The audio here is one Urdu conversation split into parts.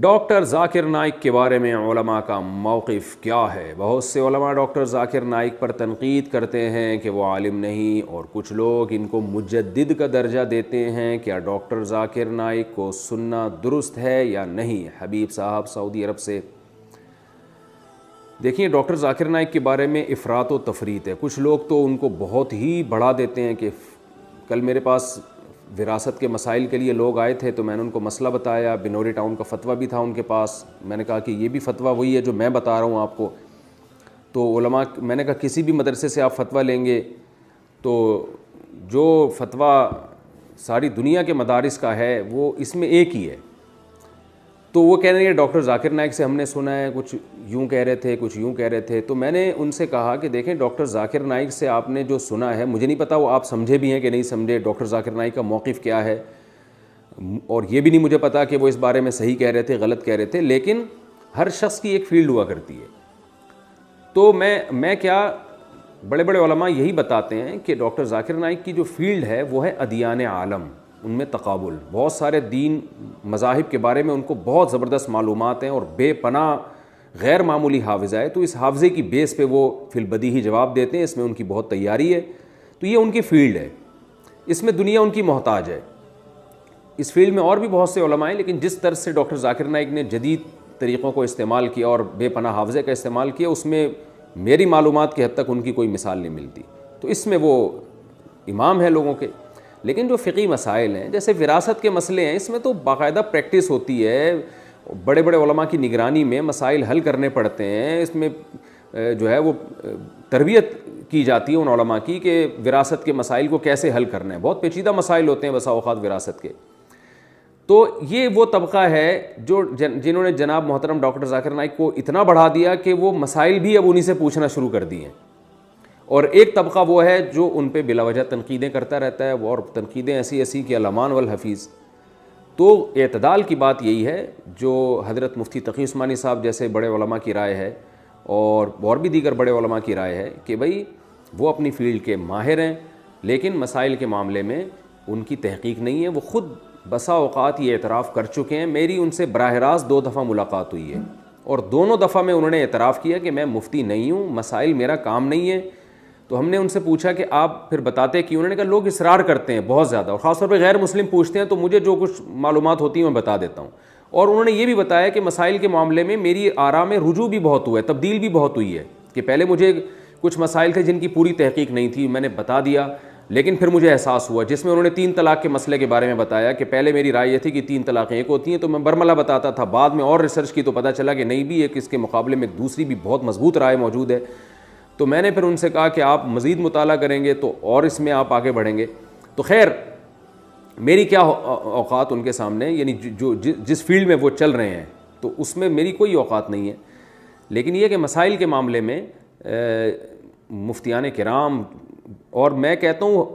ڈاکٹر ذاکر نائک کے بارے میں علماء کا موقف کیا ہے؟ بہت سے علماء ڈاکٹر ذاکر نائک پر تنقید کرتے ہیں کہ وہ عالم نہیں، اور کچھ لوگ ان کو مجدد کا درجہ دیتے ہیں۔ کیا ڈاکٹر ذاکر نائک کو سننا درست ہے یا نہیں؟ حبیب صاحب سعودی عرب سے۔ دیکھیے، ڈاکٹر ذاکر نائک کے بارے میں افراط و تفریط ہے۔ کچھ لوگ تو ان کو بہت ہی بڑھا دیتے ہیں کہ کل میرے پاس وراثت کے مسائل کے لیے لوگ آئے تھے تو میں نے ان کو مسئلہ بتایا، بنوری ٹاؤن کا فتویٰ بھی تھا ان کے پاس۔ میں نے کہا کہ یہ بھی فتویٰ وہی ہے جو میں بتا رہا ہوں آپ کو۔ تو علماء، میں نے کہا کسی بھی مدرسے سے آپ فتویٰ لیں گے تو جو فتویٰ ساری دنیا کے مدارس کا ہے وہ اس میں ایک ہی ہے۔ تو وہ کہہ رہے ہیں ڈاکٹر ذاکر نائک سے ہم نے سنا ہے، کچھ یوں کہہ رہے تھے، کچھ یوں کہہ رہے تھے۔ تو میں نے ان سے کہا کہ دیکھیں، ڈاکٹر ذاکر نائک سے آپ نے جو سنا ہے، مجھے نہیں پتا وہ آپ سمجھے بھی ہیں کہ نہیں سمجھے، ڈاکٹر ذاکر نائک کا موقف کیا ہے، اور یہ بھی نہیں مجھے پتا کہ وہ اس بارے میں صحیح کہہ رہے تھے غلط کہہ رہے تھے، لیکن ہر شخص کی ایک فیلڈ ہوا کرتی ہے۔ تو میں کیا، بڑے بڑے علماء یہی بتاتے ہیں کہ ڈاکٹر ذاکر نائک کی جو فیلڈ ہے وہ ہے ادیان عالم، ان میں تقابل، بہت سارے دین مذاہب کے بارے میں ان کو بہت زبردست معلومات ہیں اور بے پناہ غیر معمولی حافظہ ہے۔ تو اس حافظے کی بیس پہ وہ فی البدیہی ہی جواب دیتے ہیں، اس میں ان کی بہت تیاری ہے۔ تو یہ ان کی فیلڈ ہے، اس میں دنیا ان کی محتاج ہے۔ اس فیلڈ میں اور بھی بہت سے علماء ہیں، لیکن جس طرح سے ڈاکٹر ذاکر نائک نے جدید طریقوں کو استعمال کیا اور بے پناہ حافظے کا استعمال کیا، اس میں میری معلومات کی حد تک ان کی کوئی مثال نہیں ملتی۔ تو اس میں وہ امام ہیں لوگوں کے۔ لیکن جو فقہی مسائل ہیں، جیسے وراثت کے مسئلے ہیں، اس میں تو باقاعدہ پریکٹس ہوتی ہے، بڑے بڑے علماء کی نگرانی میں مسائل حل کرنے پڑتے ہیں۔ اس میں جو ہے وہ تربیت کی جاتی ہے ان علماء کی کہ وراثت کے مسائل کو کیسے حل کرنا ہے۔ بہت پیچیدہ مسائل ہوتے ہیں بسا اوقات وراثت کے۔ تو یہ وہ طبقہ ہے جو جنہوں نے جناب محترم ڈاکٹر ذاکر نائک کو اتنا بڑھا دیا کہ وہ مسائل بھی اب انہی سے پوچھنا شروع کر دیے ہیں۔ اور ایک طبقہ وہ ہے جو ان پہ بلا وجہ تنقیدیں کرتا رہتا ہے، اور تنقیدیں ایسی ایسی کہ الامان والحفیظ۔ تو اعتدال کی بات یہی ہے جو حضرت مفتی تقی عثمانی صاحب جیسے بڑے علماء کی رائے ہے، اور بھی دیگر بڑے علماء کی رائے ہے کہ بھئی وہ اپنی فیلڈ کے ماہر ہیں، لیکن مسائل کے معاملے میں ان کی تحقیق نہیں ہے۔ وہ خود بسا اوقات یہ اعتراف کر چکے ہیں۔ میری ان سے براہ راست 2 دفعہ ملاقات ہوئی ہے، اور دونوں دفعہ میں انہوں نے اعتراف کیا کہ میں مفتی نہیں ہوں، مسائل میرا کام نہیں ہے۔ تو ہم نے ان سے پوچھا کہ آپ پھر بتاتے کیوں؟ انہوں نے کہا لوگ اصرار کرتے ہیں بہت زیادہ، اور خاص طور پہ غیر مسلم پوچھتے ہیں تو مجھے جو کچھ معلومات ہوتی ہیں میں بتا دیتا ہوں۔ اور انہوں نے یہ بھی بتایا کہ مسائل کے معاملے میں میری آراء میں رجوع بھی بہت ہوا ہے، تبدیل بھی بہت ہوئی ہے، کہ پہلے مجھے کچھ مسائل تھے جن کی پوری تحقیق نہیں تھی، میں نے بتا دیا، لیکن پھر مجھے احساس ہوا، جس میں انہوں نے 3 طلاق کے مسئلے کے بارے میں بتایا کہ پہلے میری رائے یہ تھی کہ 3 طلاقیں ایک ہوتی ہیں، تو میں برملا بتاتا تھا، بعد میں اور ریسرچ کی تو پتہ چلا کہ نہیں، بھی ایک اس کے مقابلے میں ایک دوسری بھی بہت مضبوط رائے موجود ہے۔ تو میں نے پھر ان سے کہا کہ آپ مزید مطالعہ کریں گے تو اور اس میں آپ آگے بڑھیں گے۔ تو خیر، میری کیا اوقات ان کے سامنے، یعنی جو جس فیلڈ میں وہ چل رہے ہیں تو اس میں میری کوئی اوقات نہیں ہے۔ لیکن یہ کہ مسائل کے معاملے میں مفتیان کرام، اور میں کہتا ہوں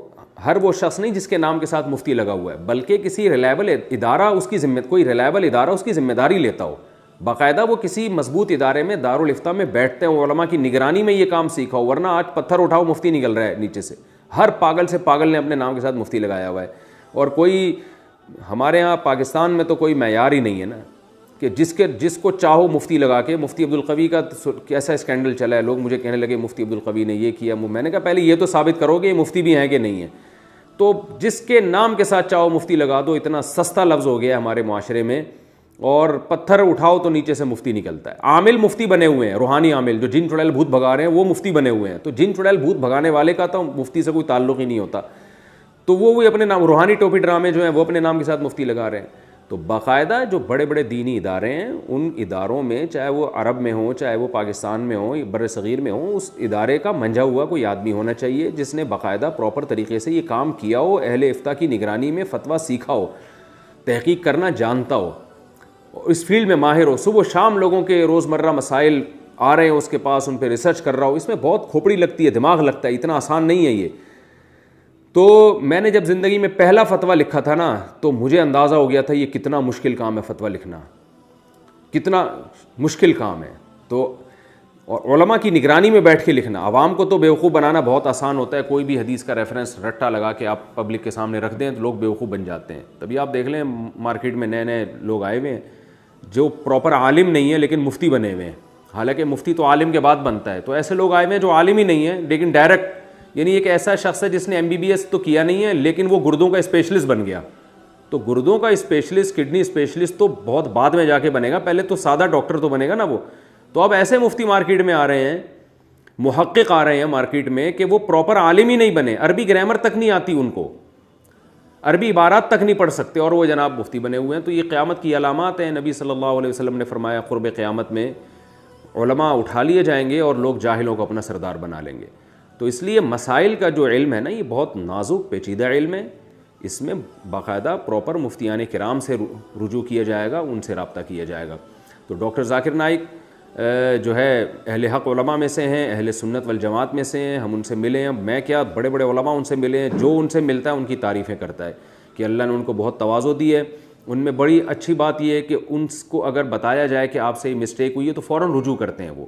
ہر وہ شخص نہیں جس کے نام کے ساتھ مفتی لگا ہوا ہے، بلکہ کسی ریلائبل ادارہ اس کی کوئی ریلائبل ادارہ اس کی ذمہ داری لیتا ہو، باقاعدہ وہ کسی مضبوط ادارے میں دارالافتاء میں بیٹھتے ہیں، علماء کی نگرانی میں یہ کام سیکھا ہو، ورنہ آج پتھر اٹھاؤ مفتی نکل رہا ہے نیچے سے، ہر پاگل سے پاگل نے اپنے نام کے ساتھ مفتی لگایا ہوا ہے۔ اور کوئی ہمارے ہاں پاکستان میں تو کوئی معیار ہی نہیں ہے نا کہ جس کو چاہو مفتی لگا کے۔ مفتی عبدالقوی کا کیسا اسکینڈل چلا ہے، لوگ مجھے کہنے لگے مفتی عبدالقوی نے یہ کیا، میں نے کہا پہلے یہ تو ثابت کرو کہ یہ مفتی بھی ہیں کہ نہیں ہیں۔ تو جس کے نام کے ساتھ چاہو مفتی لگا دو، اتنا سستا لفظ ہو گیا ہے ہمارے معاشرے میں، اور پتھر اٹھاؤ تو نیچے سے مفتی نکلتا ہے۔ عامل مفتی بنے ہوئے ہیں، روحانی عامل جو جن چڑیل بھوت بھگا رہے ہیں وہ مفتی بنے ہوئے ہیں۔ تو جن چڑیل بھوت بھگانے والے کا تو مفتی سے کوئی تعلق ہی نہیں ہوتا، تو وہ اپنے نام، روحانی ٹوپی ڈرامے جو ہیں وہ اپنے نام کے ساتھ مفتی لگا رہے ہیں۔ تو باقاعدہ جو بڑے بڑے دینی ادارے ہیں، ان اداروں میں چاہے وہ عرب میں ہوں، چاہے وہ پاکستان میں ہوں، بر صغیر میں ہوں، اس ادارے کا منجھا ہوا کوئی آدمی ہونا چاہیے جس نے باقاعدہ پراپر طریقے سے یہ کام کیا ہو، اہل افتاء کی نگرانی میں فتویٰ سیکھا ہو، تحقیق کرنا جانتا ہو، اس فیلڈ میں ماہر ہو، صبح و شام لوگوں کے روزمرہ مسائل آ رہے ہیں اس کے پاس، ان پہ ریسرچ کر رہا ہو۔ اس میں بہت کھوپڑی لگتی ہے، دماغ لگتا ہے، اتنا آسان نہیں ہے یہ۔ تو میں نے جب زندگی میں پہلا فتویٰ لکھا تھا نا، تو مجھے اندازہ ہو گیا تھا یہ کتنا مشکل کام ہے، فتویٰ لکھنا کتنا مشکل کام ہے۔ تو اور علماء کی نگرانی میں بیٹھ کے لکھنا، عوام کو تو بیوقوف بنانا بہت آسان ہوتا ہے، کوئی بھی حدیث کا ریفرنس رٹا لگا کے آپ پبلک کے سامنے رکھ دیں تو لوگ بیوقوف بن جاتے ہیں۔ تبھی آپ دیکھ لیں مارکیٹ میں نئے نئے لوگ آئے ہوئے ہیں جو پراپر عالم نہیں ہے لیکن مفتی بنے ہوئے ہیں، حالانکہ مفتی تو عالم کے بعد بنتا ہے. تو ایسے لوگ آئے ہوئے ہیں جو عالم ہی نہیں ہے لیکن ڈائریکٹ، یعنی ایک ایسا شخص ہے جس نے MBBS تو کیا نہیں ہے لیکن وہ گردوں کا اسپیشلسٹ بن گیا. تو گردوں کا اسپیشلسٹ، کڈنی اسپیشلسٹ تو بہت بعد میں جا کے بنے گا، پہلے تو سادہ ڈاکٹر تو بنے گا نا وہ. تو اب ایسے مفتی مارکیٹ میں آ رہے ہیں، محقق آ رہے ہیں مارکیٹ میں کہ وہ پراپر عالم ہی نہیں بنے، عربی گرامر تک نہیں آتی ان کو، عربی عبارات تک نہیں پڑھ سکتے، اور وہ جناب مفتی بنے ہوئے ہیں. تو یہ قیامت کی علامات ہیں. نبی صلی اللہ علیہ وسلم نے فرمایا قرب قیامت میں علماء اٹھا لیے جائیں گے اور لوگ جاہلوں کو اپنا سردار بنا لیں گے. تو اس لیے مسائل کا جو علم ہے نا، یہ بہت نازک پیچیدہ علم ہے. اس میں باقاعدہ پراپر مفتیان کرام سے رجوع کیا جائے گا، ان سے رابطہ کیا جائے گا. تو ڈاکٹر ذاکر نائک جو ہے اہل حق علماء میں سے ہیں، اہل سنت والجماعت میں سے ہیں. ہم ان سے ملے ہیں، میں کیا بڑے بڑے علماء ان سے ملے ہیں، جو ان سے ملتا ہے ان کی تعریفیں کرتا ہے کہ اللہ نے ان کو بہت تواضع دی ہے. ان میں بڑی اچھی بات یہ ہے کہ ان کو اگر بتایا جائے کہ آپ سے یہ مسٹیک ہوئی ہے تو فوراً رجوع کرتے ہیں وہ،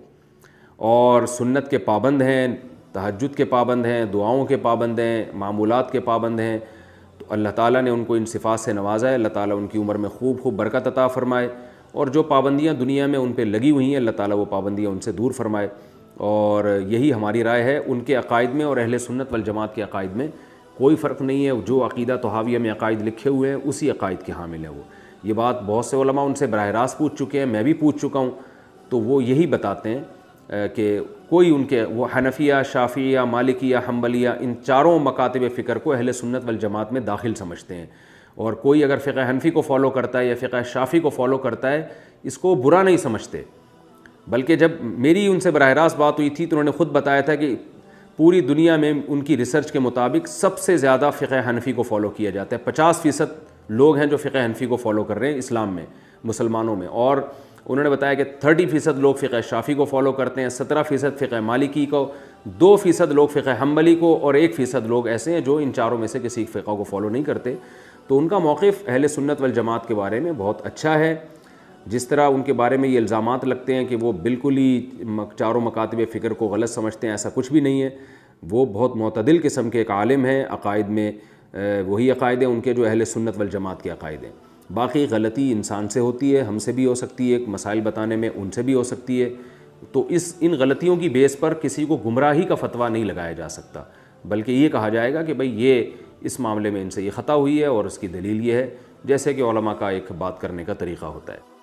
اور سنت کے پابند ہیں، تہجد کے پابند ہیں، دعاؤں کے پابند ہیں، معمولات کے پابند ہیں. تو اللہ تعالیٰ نے ان کو ان صفات سے نوازا ہے. اللہ تعالیٰ ان کی عمر میں خوب خوب برکت عطا فرمائے، اور جو پابندیاں دنیا میں ان پہ لگی ہوئی ہیں اللہ تعالیٰ وہ پابندیاں ان سے دور فرمائے. اور یہی ہماری رائے ہے. ان کے عقائد میں اور اہل سنت والجماعت کے عقائد میں کوئی فرق نہیں ہے. جو عقیدہ طحاویہ میں عقائد لکھے ہوئے ہیں اسی عقائد کے حامل ہیں وہ. یہ بات بہت سے علماء ان سے براہ راست پوچھ چکے ہیں، میں بھی پوچھ چکا ہوں. تو وہ یہی بتاتے ہیں کہ کوئی ان کے، وہ حنفیہ، شافعیہ، مالکیہ، حنبلیہ، ان چاروں مکاتب فکر کو اہل سنت والجماعت میں داخل سمجھتے ہیں. اور کوئی اگر فقہ حنفی کو فالو کرتا ہے یا فقہ شافعی کو فالو کرتا ہے اس کو برا نہیں سمجھتے. بلکہ جب میری ان سے براہ راست بات ہوئی تھی تو انہوں نے خود بتایا تھا کہ پوری دنیا میں ان کی ریسرچ کے مطابق سب سے زیادہ فقہ حنفی کو فالو کیا جاتا ہے. 50% لوگ ہیں جو فقہ حنفی کو فالو کر رہے ہیں اسلام میں، مسلمانوں میں. اور انہوں نے بتایا کہ 30% لوگ فقہ شافعی کو فالو کرتے ہیں، 17% فقہ مالکی کو، 2% لوگ فقہ حنبلی کو، اور 1% لوگ ایسے ہیں جو ان چاروں میں سے کسی فقہ کو فالو نہیں کرتے. تو ان کا موقف اہل سنت والجماعت کے بارے میں بہت اچھا ہے. جس طرح ان کے بارے میں یہ الزامات لگتے ہیں کہ وہ بالکل ہی چاروں مکاتب فکر کو غلط سمجھتے ہیں، ایسا کچھ بھی نہیں ہے. وہ بہت معتدل قسم کے ایک عالم ہیں. عقائد میں وہی عقائد ہیں ان کے جو اہل سنت والجماعت کے عقائد ہیں. باقی غلطی انسان سے ہوتی ہے، ہم سے بھی ہو سکتی ہے، مسائل بتانے میں ان سے بھی ہو سکتی ہے. تو ان غلطیوں کی بیس پر کسی کو گمراہی کا فتویٰ نہیں لگایا جا سکتا، بلکہ یہ کہا جائے گا کہ بھئی یہ اس معاملے میں ان سے یہ خطا ہوئی ہے اور اس کی دلیل یہ ہے، جیسے کہ علماء کا ایک بات کرنے کا طریقہ ہوتا ہے.